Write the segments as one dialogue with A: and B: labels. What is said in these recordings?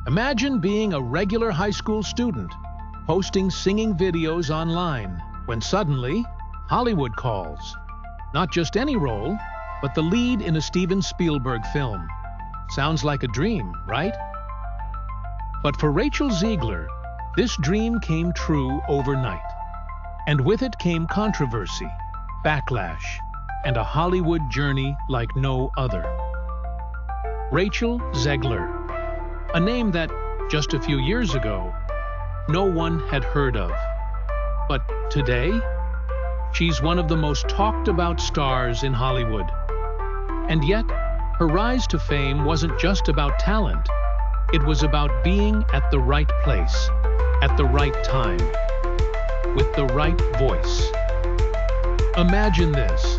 A: Imagine being a regular high school student, posting singing videos online, when suddenly, Hollywood calls. Not just any role, but the lead in a Steven Spielberg film. Sounds like a dream, right? But for Rachel Zegler, this dream came true overnight. And with it came controversy, backlash, and a Hollywood journey like no other. Rachel Zegler, a name that, just a few years ago, no one had heard of. But today, she's one of the most talked about stars in Hollywood. And yet, her rise to fame wasn't just about talent. It was about being at the right place, at the right time, with the right voice. Imagine this.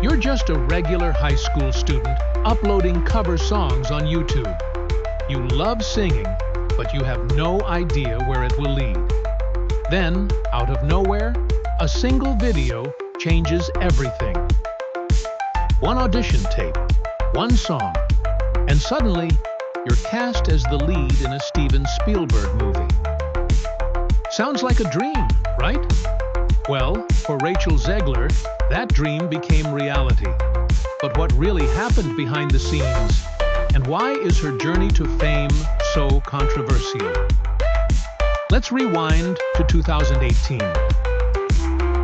A: You're just a regular high school student uploading cover songs on YouTube. You love singing, but you have no idea where it will lead. Then, out of nowhere, a single video changes everything. One audition tape, one song, and suddenly, you're cast as the lead in a Steven Spielberg movie. Sounds like a dream, right? Well, for Rachel Zegler, that dream became reality. But what really happened behind the scenes? And why is her journey to fame so controversial? Let's rewind to 2018.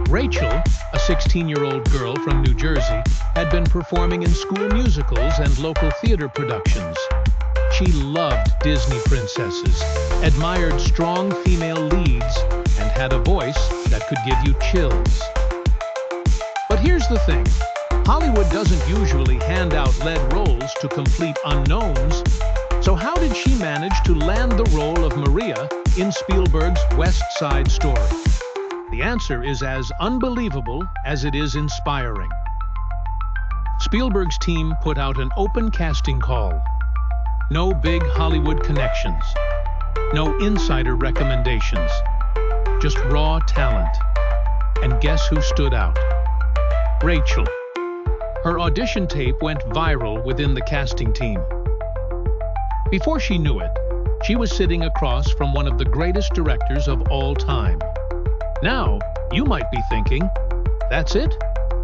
A: Rachel, a 16-year-old girl from New Jersey, had been performing in school musicals and local theater productions. She loved Disney princesses, admired strong female leads, and had a voice that could give you chills. But here's the thing. Hollywood doesn't usually hand out lead roles to complete unknowns. So how did she manage to land the role of Maria in Spielberg's West Side Story? The answer is as unbelievable as it is inspiring. Spielberg's team put out an open casting call. No big Hollywood connections. No insider recommendations. Just raw talent. And guess who stood out? Rachel. Her audition tape went viral within the casting team. Before she knew it, she was sitting across from one of the greatest directors of all time. Now, you might be thinking, that's it?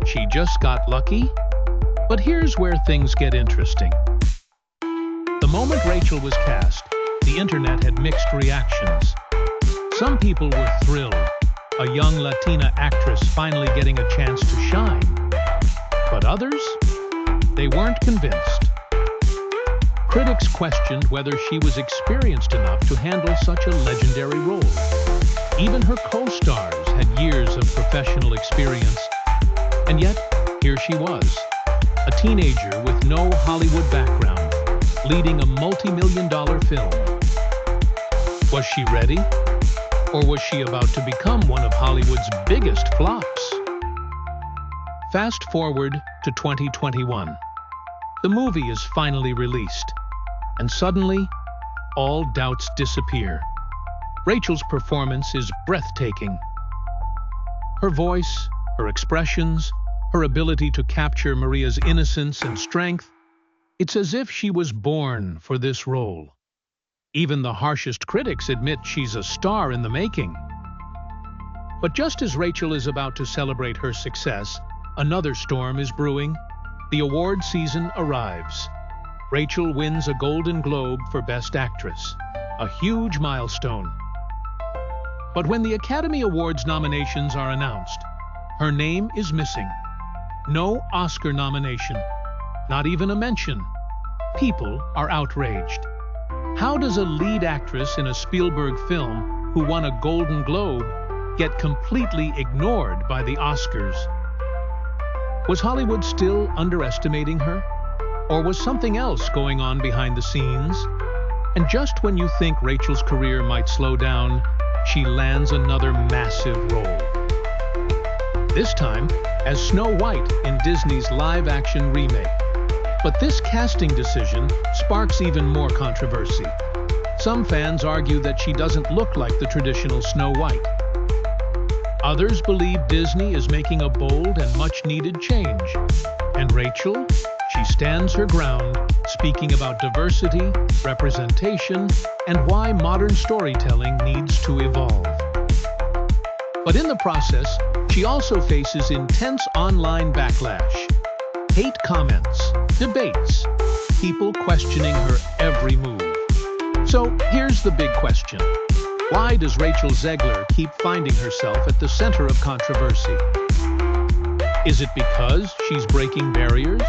A: She just got lucky? But here's where things get interesting. The moment Rachel was cast, the internet had mixed reactions. Some people were thrilled, a young Latina actress finally getting a chance to shine. But others? They weren't convinced. Critics questioned whether she was experienced enough to handle such a legendary role. Even her co-stars had years of professional experience. And yet, here she was, a teenager with no Hollywood background, leading a multi-million-dollar film. Was she ready? Or was she about to become one of Hollywood's biggest flops? Fast forward to 2021. The movie is finally released, and suddenly, all doubts disappear. Rachel's performance is breathtaking. Her voice, her expressions, her ability to capture Maria's innocence and strength, it's as if she was born for this role. Even the harshest critics admit she's a star in the making. But just as Rachel is about to celebrate her success, another storm is brewing. The award season arrives. Rachel wins a Golden Globe for Best Actress, a huge milestone. But when the Academy Awards nominations are announced, her name is missing. No Oscar nomination, not even a mention. People are outraged. How does a lead actress in a Spielberg film who won a Golden Globe get completely ignored by the Oscars? Was Hollywood still underestimating her? Or was something else going on behind the scenes? And just when you think Rachel's career might slow down, she lands another massive role. This time as Snow White in Disney's live-action remake. But this casting decision sparks even more controversy. Some fans argue that she doesn't look like the traditional Snow White. Others believe Disney is making a bold and much-needed change. And Rachel? She stands her ground, speaking about diversity, representation, and why modern storytelling needs to evolve. But in the process, she also faces intense online backlash, hate comments, debates, people questioning her every move. So here's the big question. Why does Rachel Zegler keep finding herself at the center of controversy? Is it because she's breaking barriers?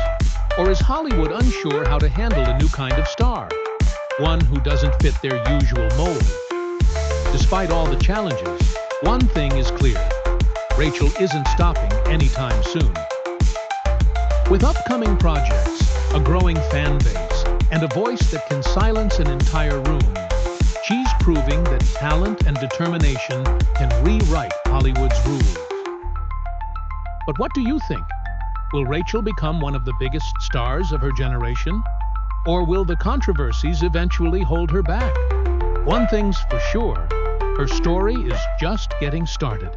A: Or is Hollywood unsure how to handle a new kind of star? One who doesn't fit their usual mold? Despite all the challenges, one thing is clear. Rachel isn't stopping anytime soon. With upcoming projects, a growing fan base, and a voice that can silence an entire room, she's proving that talent and determination can rewrite Hollywood's rules. But what do you think? Will Rachel become one of the biggest stars of her generation? Or will the controversies eventually hold her back? One thing's for sure, her story is just getting started.